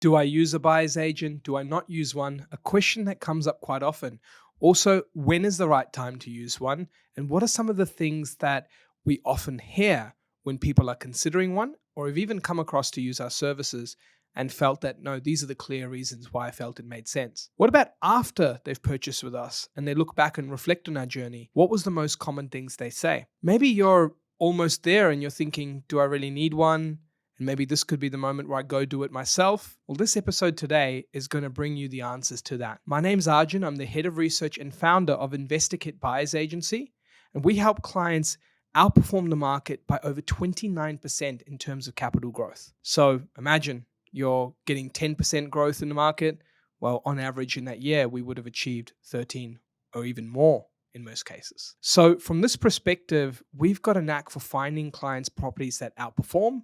Do I use a buyer's agent? Do I not use one? A question that comes up quite often. Also, when is the right time to use one? And what are some of the things that we often hear when people are considering one, or have even come across to use our services and felt that, no, these are the clear reasons why I felt it made sense? What about after they've purchased with us and they look back and reflect on our journey? What was the most common things they say? Maybe you're almost there and you're thinking, do I really need one? And maybe this could be the moment where I go do it myself. Well, this episode today is going to bring you the answers to that. My name's Arjun. I'm the head of research and founder of InvestorKit Buyers Agency. And we help clients outperform the market by over 29% in terms of capital growth. So imagine you're getting 10% growth in the market. Well, on average in that year, we would have achieved 13 or even more in most cases. So from this perspective, we've got a knack for finding clients' properties that outperform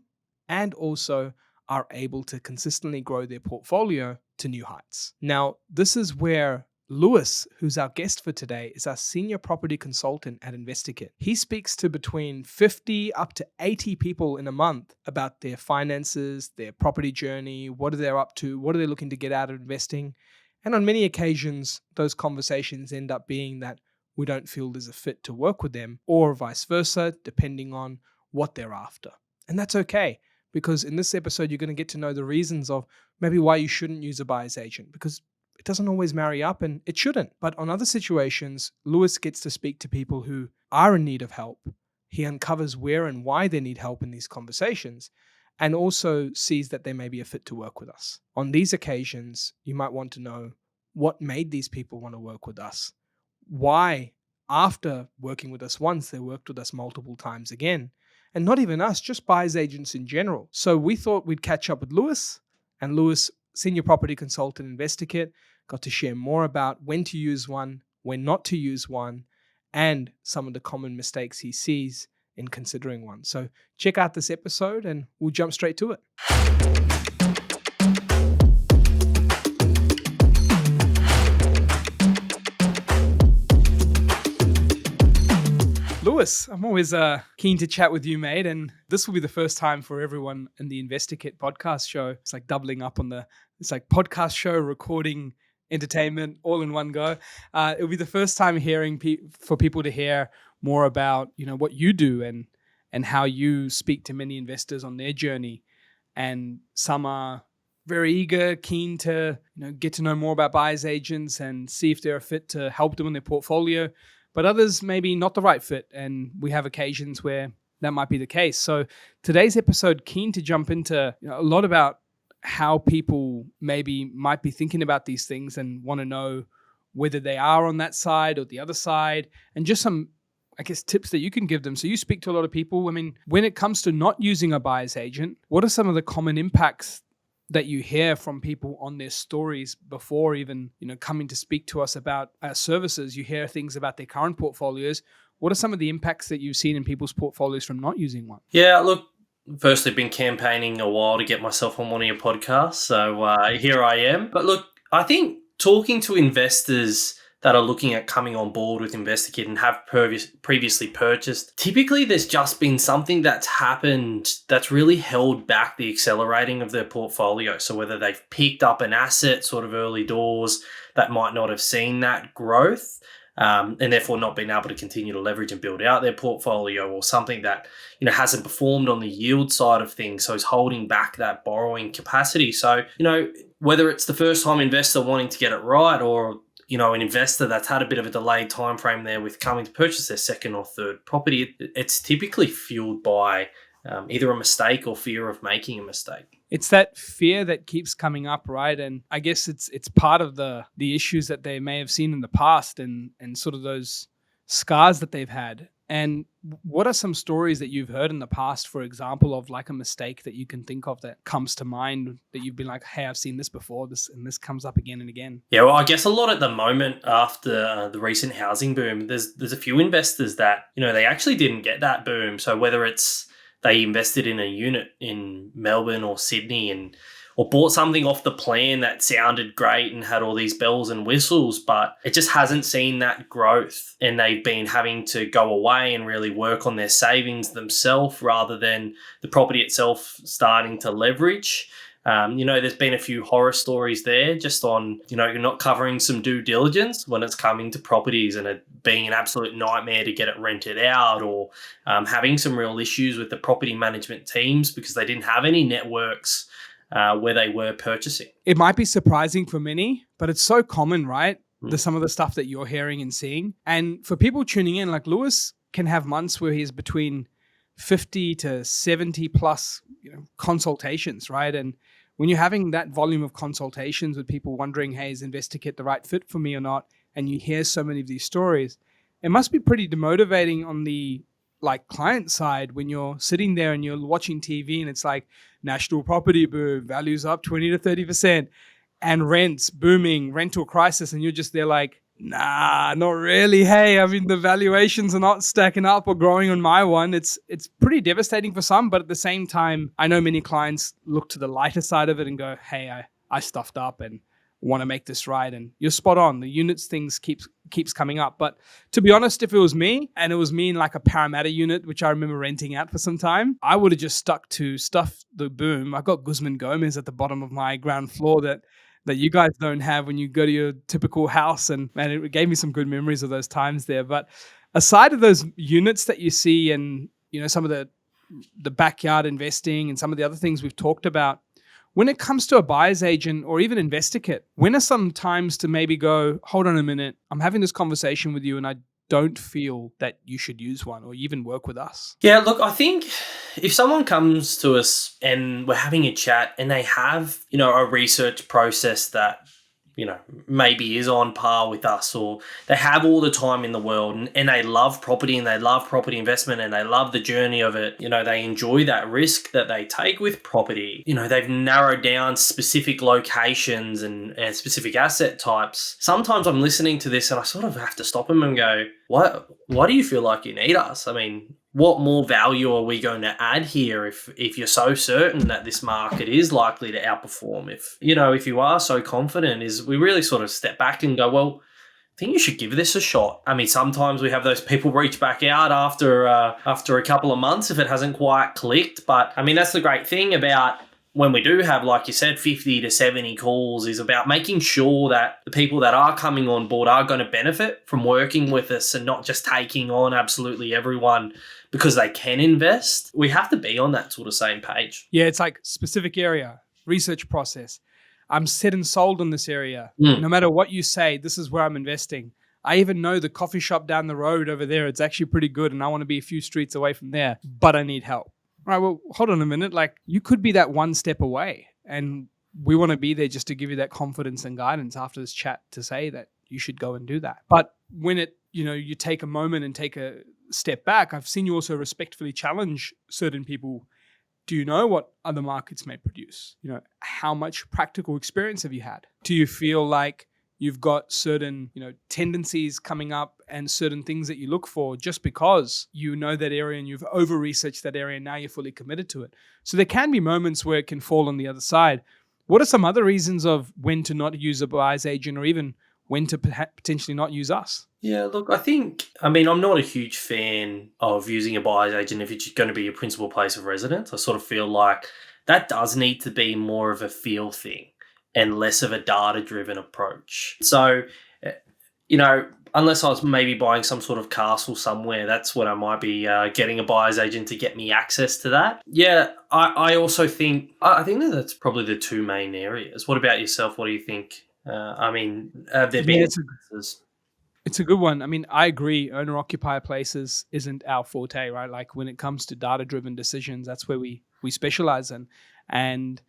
and also are able to consistently grow their portfolio to new heights. Now, this is where Lewis, who's our guest for today, is our senior property consultant at InvestorKit. He speaks to between 50 up to 80 people in a month about their finances, their property journey, what are they up to, what are they looking to get out of investing. And on many occasions, those conversations end up being that we don't feel there's a fit to work with them, or vice versa, depending on what they're after. And that's okay, because in this episode, you're going to get to know the reasons of maybe why you shouldn't use a buyer's agent, because it doesn't always marry up and it shouldn't. But on other situations, Lewis gets to speak to people who are in need of help. He uncovers where and why they need help in these conversations, and also sees that they may be a fit to work with us. On these occasions, you might want to know what made these people want to work with us. Why, after working with us once, they worked with us multiple times again. And not even us, just buyer's agents in general. So we thought we'd catch up with Lewis, and Lewis, senior property consultant, InvestorKit, got to share more about when to use one, when not to use one, and some of the common mistakes he sees in considering one. So check out this episode and we'll jump straight to it. Lewis, I'm always keen to chat with you, mate. And this will be the first time for everyone in the InvestorKit podcast show. It's like doubling up on it's like podcast show, recording, entertainment, all in one go. It'll be the first time hearing for people to hear more about, what you do and how you speak to many investors on their journey. And some are very eager, keen to, get to know more about buyer's agents and see if they're a fit to help them in their portfolio. But others maybe not the right fit, and we have occasions where that might be the case. So today's episode, keen to jump into a lot about how people maybe might be thinking about these things and want to know whether they are on that side or the other side, and just some, tips that you can give them. So you speak to a lot of people. I mean, when it comes to not using a buyer's agent, what are some of the common impacts that you hear from people on their stories before even, coming to speak to us about our services? You hear things about their current portfolios. What are some of the impacts that you've seen in people's portfolios from not using one? Yeah, look, firstly, been campaigning a while to get myself on one of your podcasts. So here I am. But look, I think talking to investors that are looking at coming on board with InvestorKit and have previously purchased, typically there's just been something that's happened that's really held back the accelerating of their portfolio. So whether they've picked up an asset sort of early doors that might not have seen that growth, and therefore not been able to continue to leverage and build out their portfolio, or something that hasn't performed on the yield side of things, so is holding back that borrowing capacity. So whether it's the first time investor wanting to get it right, or an investor that's had a bit of a delayed time frame there with coming to purchase their second or third property, it's typically fueled by either a mistake or fear of making a mistake. It's that fear that keeps coming up, right? And I guess it's part of the issues that they may have seen in the past and sort of those scars that they've had. And what are some stories that you've heard in the past, for example, of like a mistake that you can think of that comes to mind that you've been like, hey, I've seen this before, this comes up again and again? Yeah, well, I guess a lot at the moment after the recent housing boom, there's a few investors that, they actually didn't get that boom. So whether it's they invested in a unit in Melbourne or Sydney or bought something off the plan that sounded great and had all these bells and whistles, but it just hasn't seen that growth. And they've been having to go away and really work on their savings themselves rather than the property itself starting to leverage. There's been a few horror stories there just on, you're not covering some due diligence when it's coming to properties and it being an absolute nightmare to get it rented out, or having some real issues with the property management teams because they didn't have any networks where they were purchasing. It might be surprising for many, but it's so common, right? Some of the stuff that you're hearing and seeing. And for people tuning in, like Lewis can have months where he's between 50 to 70 plus consultations, right? And when you're having that volume of consultations with people wondering, hey, is InvestorKit the right fit for me or not? And you hear so many of these stories, it must be pretty demotivating on the client side when you're sitting there and you're watching TV and it's like national property boom, values up 20 to 30%, and rents booming, rental crisis, and you're just there like, nah, not really. Hey, I mean, the valuations are not stacking up or growing on my one. It's pretty devastating for some, but at the same time, I know many clients look to the lighter side of it and go, hey, I stuffed up and want to make this right. And you're spot on. The units things keeps coming up. But to be honest, if it was me and it was me in like a Parramatta unit, which I remember renting out for some time, I would have just stuck to stuff the boom. I got Guzman Gomez at the bottom of my ground floor that you guys don't have when you go to your typical house. And man, it gave me some good memories of those times there. But aside of those units that you see and, some of the backyard investing and some of the other things we've talked about, when it comes to a buyer's agent or even InvestorKit, when are some times to maybe go, hold on a minute, I'm having this conversation with you and I don't feel that you should use one or even work with us? Yeah, look, I think if someone comes to us and we're having a chat and they have, a research process that, maybe is on par with us, or they have all the time in the world and they love property and they love property investment and they love the journey of it, they enjoy that risk that they take with property, they've narrowed down specific locations and specific asset types. Sometimes I'm listening to this and I sort of have to stop them and go, why do you feel like you need us? I mean, what more value are we going to add here if you're so certain that this market is likely to outperform? If you are so confident, is we really sort of step back and go, well, I think you should give this a shot. I mean, sometimes we have those people reach back out after a couple of months if it hasn't quite clicked. But I mean, that's the great thing about when we do have, like you said, 50 to 70 calls, is about making sure that the people that are coming on board are going to benefit from working with us and not just taking on absolutely everyone because they can invest. We have to be on that sort of same page. Yeah, it's like specific area, research process. I'm set and sold on this area. No matter what you say, this is where I'm investing. I even know the coffee shop down the road over there, it's actually pretty good and I want to be a few streets away from there, but I need help. All right, well, hold on a minute. Like, you could be that one step away, and we want to be there just to give you that confidence and guidance after this chat to say that you should go and do that. But when you take a moment and take a step back, I've seen you also respectfully challenge certain people. Do you know what other markets may produce? How much practical experience have you had? Do you feel like you've got certain, tendencies coming up and certain things that you look for just because you know that area and you've over-researched that area and now you're fully committed to it? So there can be moments where it can fall on the other side. What are some other reasons of when to not use a buyer's agent or even when to potentially not use us? Yeah, look, I'm not a huge fan of using a buyer's agent if it's going to be your principal place of residence. I sort of feel like that does need to be more of a feel thing and less of a data-driven approach. So, unless I was maybe buying some sort of castle somewhere, that's when I might be getting a buyer's agent to get me access to that. Yeah, I also think, I think that's probably the two main areas. What about yourself? What do you think? Have there been differences? It's a good one. I mean, I agree. Owner-occupier places isn't our forte, right? Like when it comes to data-driven decisions, that's where we specialize in. And,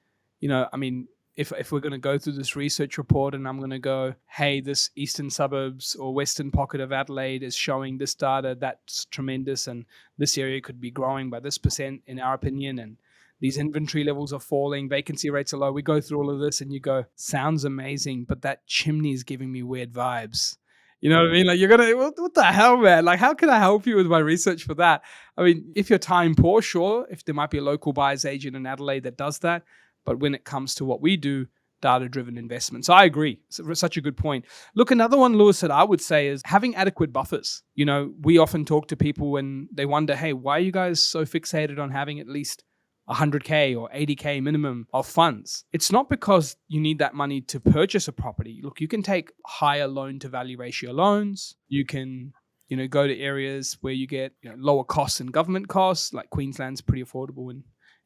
if we're going to go through this research report and I'm going to go, hey, this eastern suburbs or western pocket of Adelaide is showing this data, that's tremendous, and this area could be growing by this percent in our opinion, and these inventory levels are falling, vacancy rates are low. We go through all of this and you go, sounds amazing, but that chimney is giving me weird vibes. You know what I mean? Like, you're going to, what the hell, man? Like, how can I help you with my research for that? I mean, if you're time poor, sure, if there might be a local buyer's agent in Adelaide that does that. But when it comes to what we do, data-driven investment. So I agree. It's such a good point. Look, another one, Lewis, that I would say is having adequate buffers. We often talk to people when they wonder, hey, why are you guys so fixated on having at least 100K or 80K minimum of funds. It's not because you need that money to purchase a property. Look, you can take higher loan to value ratio loans. You can, go to areas where you get lower costs and government costs, like Queensland's pretty affordable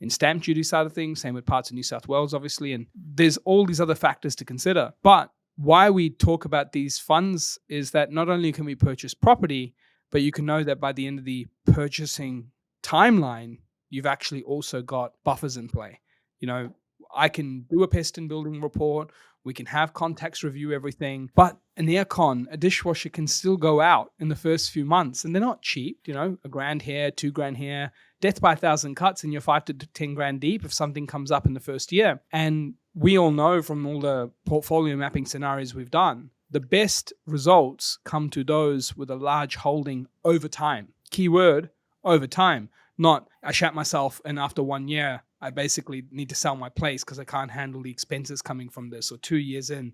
in stamp duty side of things. Same with parts of New South Wales, obviously. And there's all these other factors to consider. But why we talk about these funds is that not only can we purchase property, but you can know that by the end of the purchasing timeline, you've actually also got buffers in play. I can do a pest and building report. We can have contacts review everything, but an aircon, a dishwasher can still go out in the first few months, and they're not cheap. $1,000 here, $2,000 here, death by 1,000 cuts, and you're 5 to 10 grand deep if something comes up in the first year. And we all know from all the portfolio mapping scenarios we've done, the best results come to those with a large holding over time. Keyword, over time. Not, I shat myself and after 1 year, I basically need to sell my place because I can't handle the expenses coming from this, or 2 years in,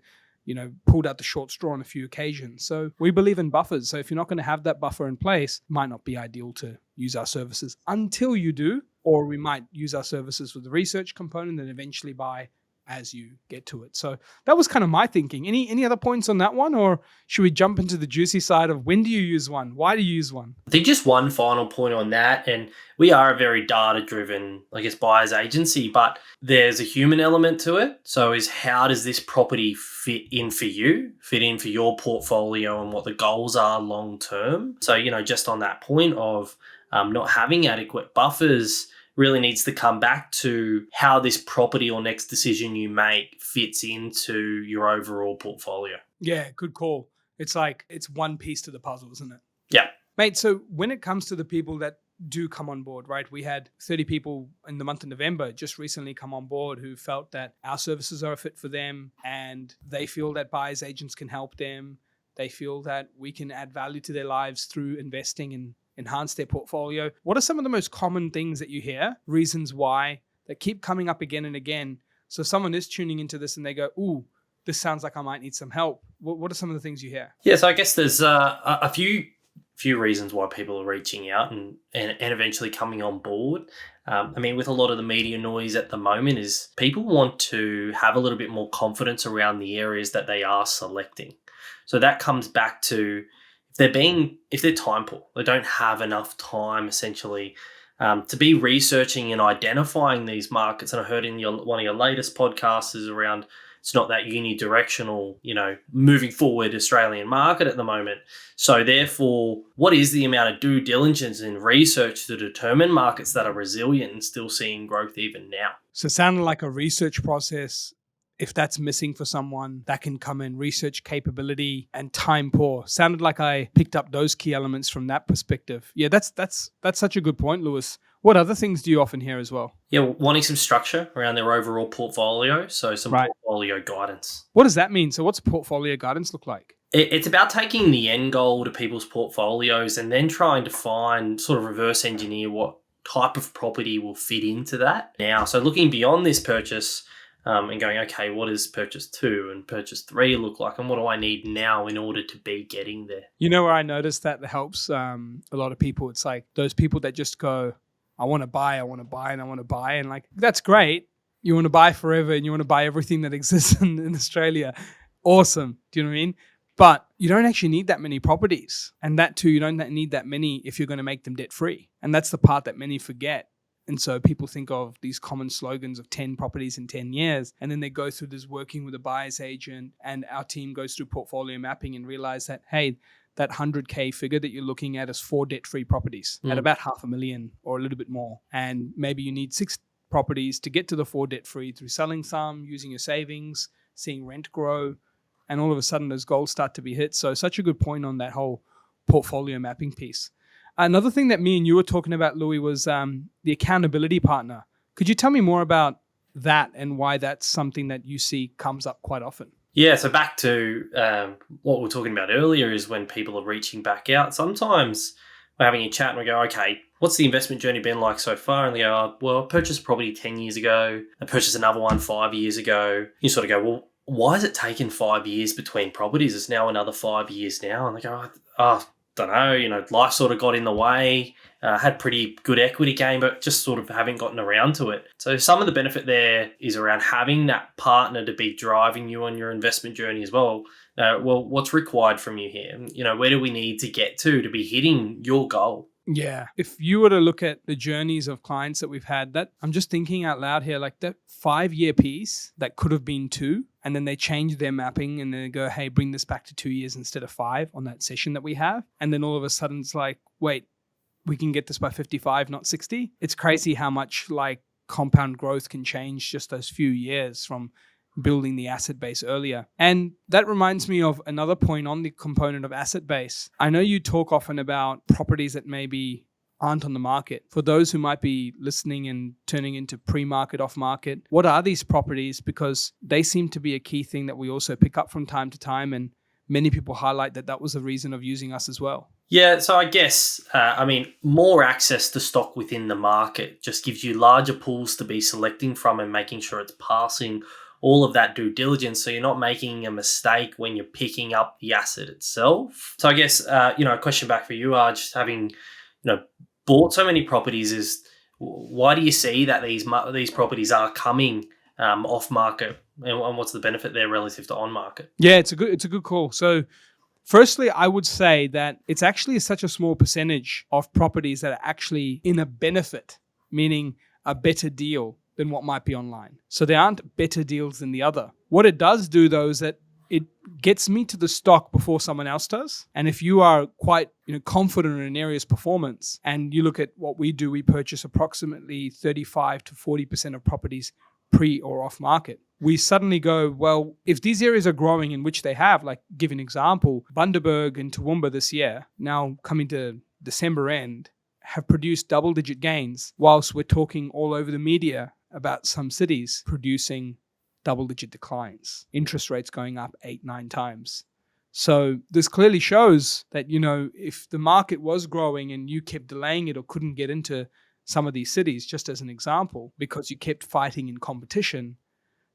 pulled out the short straw on a few occasions. So we believe in buffers. So if you're not going to have that buffer in place, it might not be ideal to use our services until you do, or we might use our services with the research component and eventually buy as you get to it. So that was kind of my thinking. Any other points on that one, or should we jump into the juicy side of when do you use one? Why do you use one? I think just one final point on that, and we are a very data-driven, buyer's agency, but there's a human element to it. So is how does this property fit in for your portfolio and what the goals are long-term? So, just on that point of not having adequate buffers, really needs to come back to how this property or next decision you make fits into your overall portfolio. Yeah, good call. It's like it's one piece to the puzzle, isn't it? Yeah. Mate, so when it comes to the people that do come on board, right? We had 30 people in the month of November just recently come on board who felt that our services are a fit for them, and they feel that buyers agents can help them. They feel that we can add value to their lives through investing and enhance their portfolio. What are some of the most common things that you hear, reasons why, that keep coming up again and again? So someone is tuning into this and they go, ooh, this sounds like I might need some help. What are some of the things you hear? Yeah, so I guess there's a few reasons why people are reaching out and eventually coming on board. With a lot of the media noise at the moment is people want to have a little bit more confidence around the areas that they are selecting. So that comes back to if they're time poor, they don't have enough time essentially to be researching and identifying these markets. And I heard in one of your latest podcasts is around it's not that unidirectional, moving forward Australian market at the moment. So therefore, what is the amount of due diligence and research to determine markets that are resilient and still seeing growth even now? So it sounded like a research process. If that's missing for someone, that can come in research capability and time poor. Sounded like I picked up those key elements from that perspective. Yeah, that's such a good point, Lewis. What other things do you often hear as well? Yeah, wanting some structure around their overall portfolio. So some portfolio guidance. What does that mean? So what's portfolio guidance look like? It's about taking the end goal to people's portfolios and then trying to find, sort of reverse engineer what type of property will fit into that. Now, so looking beyond this purchase, and going, okay, what does purchase 2 and purchase 3 look like? And what do I need now in order to be getting there? Where I noticed that helps a lot of people, it's like those people that just go, I want to buy, and I want to buy. And that's great. You want to buy forever and you want to buy everything that exists in Australia. Awesome. Do you know what I mean? But you don't actually need that many properties. And that too, you don't need that many if you're going to make them debt free. And that's the part that many forget. And so people think of these common slogans of 10 properties in 10 years. And then they go through this working with a buyer's agent, and our team goes through portfolio mapping and realize that, hey, that 100K figure that you're looking at is 4 debt-free properties at about $500,000 or a little bit more. And maybe you need 6 properties to get to the 4 debt-free through selling some, using your savings, seeing rent grow. And all of a sudden those goals start to be hit. So such a good point on that whole portfolio mapping piece. Another thing that me and you were talking about, Louis, was the accountability partner. Could you tell me more about that and why that's something that you see comes up quite often? Yeah, so back to what we were talking about earlier is when people are reaching back out. Sometimes we're having a chat and we go, okay, what's the investment journey been like so far? And they go, oh, well, I purchased a property 10 years ago. I purchased another one 5 years ago. You sort of go, well, why has it taken 5 years between properties? It's now another 5 years now. And they go, don't know, life sort of got in the way, had pretty good equity gain, but just sort of haven't gotten around to it. So some of the benefit there is around having that partner to be driving you on your investment journey as well. Well, what's required from you here? Where do we need to get to be hitting your goal? Yeah. If you were to look at the journeys of clients that we've had, that I'm just thinking out loud here, like that 5-year piece that could have been 2, and then they change their mapping and then they go, hey, bring this back to 2 years instead of 5 on that session that we have. And then all of a sudden it's like, wait, we can get this by 55, not 60. It's crazy how much like compound growth can change just those few years from building the asset base earlier. And that reminds me of another point on the component of asset base. I know you talk often about properties that maybe aren't on the market. For those who might be listening and turning into pre-market, off-market, what are these properties? Because they seem to be a key thing that we also pick up from time to time, and many people highlight that was the reason of using us as well. Yeah, so I guess, more access to stock within the market just gives you larger pools to be selecting from and making sure it's passing all of that due diligence, so you're not making a mistake when you're picking up the asset itself. So I guess, a question back for you are just having, bought so many properties is, why do you see that these properties are coming off market, and what's the benefit there relative to on market? Yeah, it's a good call. So firstly, I would say that it's actually such a small percentage of properties that are actually in a benefit, meaning a better deal than what might be online. So there aren't better deals than the other. What it does do though is that it gets me to the stock before someone else does. And if you are quite confident in an area's performance, and you look at what we do, we purchase approximately 35 to 40% of properties pre or off market. We suddenly go, well, if these areas are growing, in which they have, like give an example, Bundaberg and Toowoomba this year, now coming to December end, have produced double-digit gains, whilst we're talking all over the media about some cities producing double-digit declines, interest rates going up 8-9 times. So this clearly shows that, if the market was growing and you kept delaying it or couldn't get into some of these cities, just as an example, because you kept fighting in competition,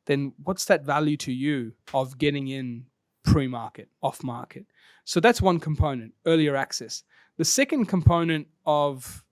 then what's that value to you of getting in pre-market, off-market? So that's one component, earlier access. The second component of,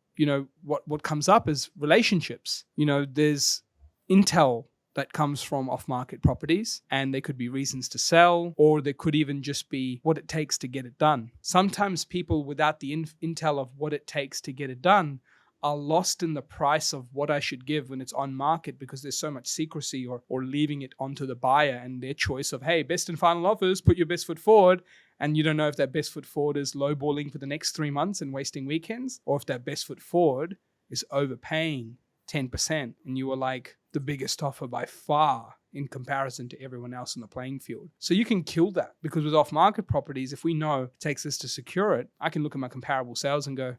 what comes up is relationships. There's intel that comes from off-market properties, and there could be reasons to sell, or there could even just be what it takes to get it done. Sometimes people without the intel of what it takes to get it done are lost in the price of what I should give when it's on market, because there's so much secrecy or leaving it onto the buyer and their choice of, hey, best and final offers, put your best foot forward. And you don't know if that best foot forward is lowballing for the next 3 months and wasting weekends, or if that best foot forward is overpaying 10% and you were like the biggest offer by far in comparison to everyone else in the playing field. So you can kill that, because with off-market properties, if we know it takes us to secure it, I can look at my comparable sales and go,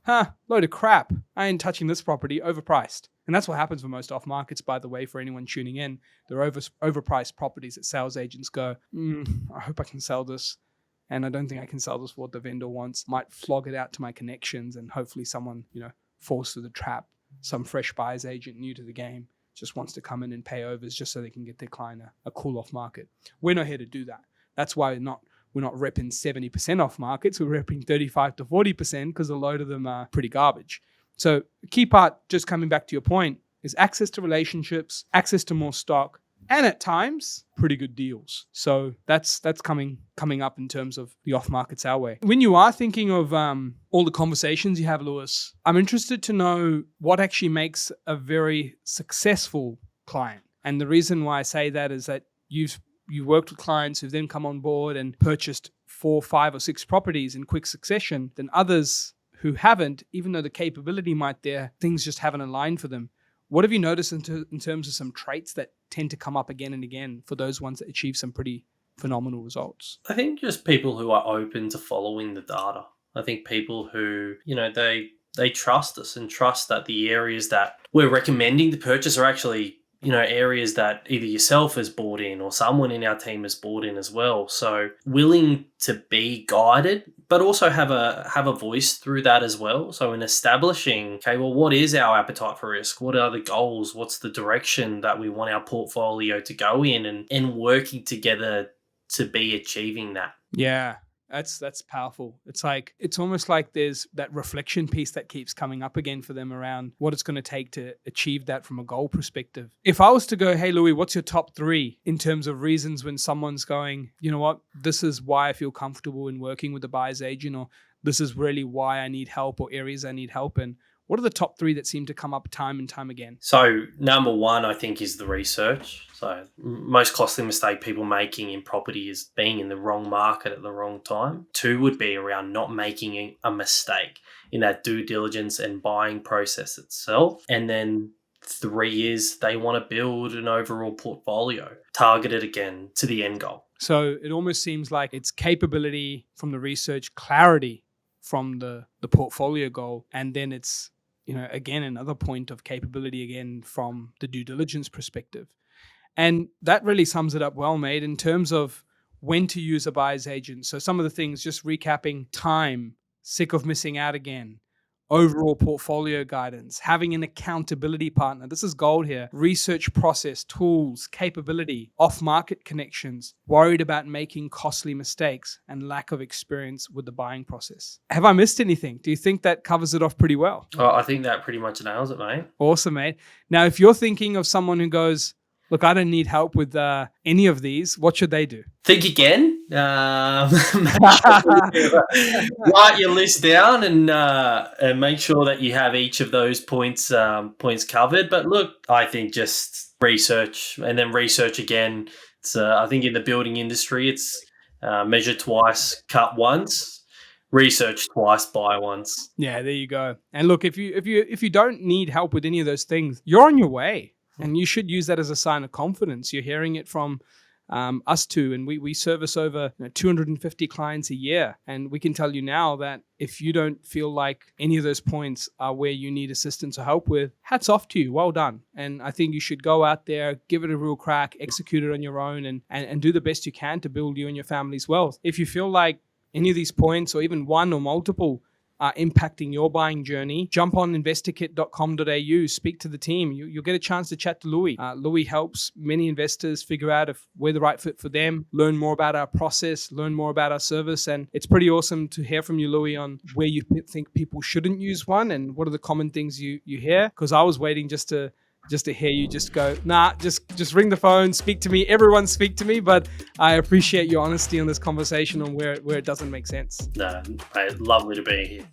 load of crap. I ain't touching this property, overpriced. And that's what happens for most off-markets, by the way, for anyone tuning in. They're overpriced properties that sales agents go, I hope I can sell this. And I don't think I can sell this for what the vendor wants. Might flog it out to my connections, and hopefully someone, falls through the trap. Some fresh buyer's agent new to the game just wants to come in and pay overs just so they can get their client a cool off market. We're not here to do that. That's why we're not repping 70% off markets. We're repping 35 to 40% because a load of them are pretty garbage. So the key part, just coming back to your point, is access to relationships, access to more stock, and at times pretty good deals. So that's coming up in terms of the off markets our way. When you are thinking of all the conversations you have, Lewis, I'm interested to know what actually makes a very successful client. And the reason why I say that is that you worked with clients who've then come on board and purchased 4, 5, or 6 properties in quick succession than others who haven't, even though the capability might there, things just haven't aligned for them. What have you noticed in terms of some traits that tend to come up again and again for those ones that achieve some pretty phenomenal results? I think just people who are open to following the data. I think people who, they trust us and trust that the areas that we're recommending to purchase are actually, areas that either yourself has bought in or someone in our team has bought in as well. So willing to be guided, but also have a voice through that as well. So in establishing, okay, well, what is our appetite for risk? What are the goals? What's the direction that we want our portfolio to go in, and working together to be achieving that? Yeah. That's powerful. It's almost like there's that reflection piece that keeps coming up again for them around what it's going to take to achieve that from a goal perspective. If I was to go, hey Louis, what's your top 3 in terms of reasons when someone's going, you know what, this is why I feel comfortable in working with a buyer's agent, or this is really why I need help, or areas I need help in? What are the top 3 that seem to come up time and time again? So number 1, I think, is the research. So most costly mistake people making in property is being in the wrong market at the wrong time. 2 would be around not making a mistake in that due diligence and buying process itself. And then 3 is they want to build an overall portfolio targeted again to the end goal. So it almost seems like it's capability from the research, clarity from the portfolio goal, and then it's, again, another point of capability again from the due diligence perspective. And that really sums it up well, mate, in terms of when to use a buyer's agent. So some of the things, just recapping: time, sick of missing out again, overall portfolio guidance, having an accountability partner. This is gold here. Research process, tools, capability, off-market connections, worried about making costly mistakes, and lack of experience with the buying process. Have I missed anything? Do you think that covers it off pretty well? I think that pretty much nails it, mate. Awesome, mate. Now, if you're thinking of someone who goes, look, I don't need help with any of these, what should they do? Think again. Write your list down and make sure that you have each of those points covered. But look, I think just research and then research again. It's I think in the building industry, it's measure twice, cut once, research twice, buy once. Yeah, there you go. And look, if you don't need help with any of those things, you're on your way. And you should use that as a sign of confidence. You're hearing it from us too. And we service over 250 clients a year. And we can tell you now that if you don't feel like any of those points are where you need assistance or help with, hats off to you. Well done. And I think you should go out there, give it a real crack, execute it on your own, and do the best you can to build you and your family's wealth. If you feel like any of these points, or even one or multiple, are impacting your buying journey, jump on investorkit.com.au, speak to the team. You'll get a chance to chat to Louis. Louis helps many investors figure out if we're the right fit for them, learn more about our process, learn more about our service. And it's pretty awesome to hear from you, Louis, on where you think people shouldn't use one and what are the common things you hear. Because I was waiting just to hear you just go, nah, just ring the phone, speak to me. Everyone speak to me. But I appreciate your honesty on this conversation on where it doesn't make sense. No, mate, lovely to be here.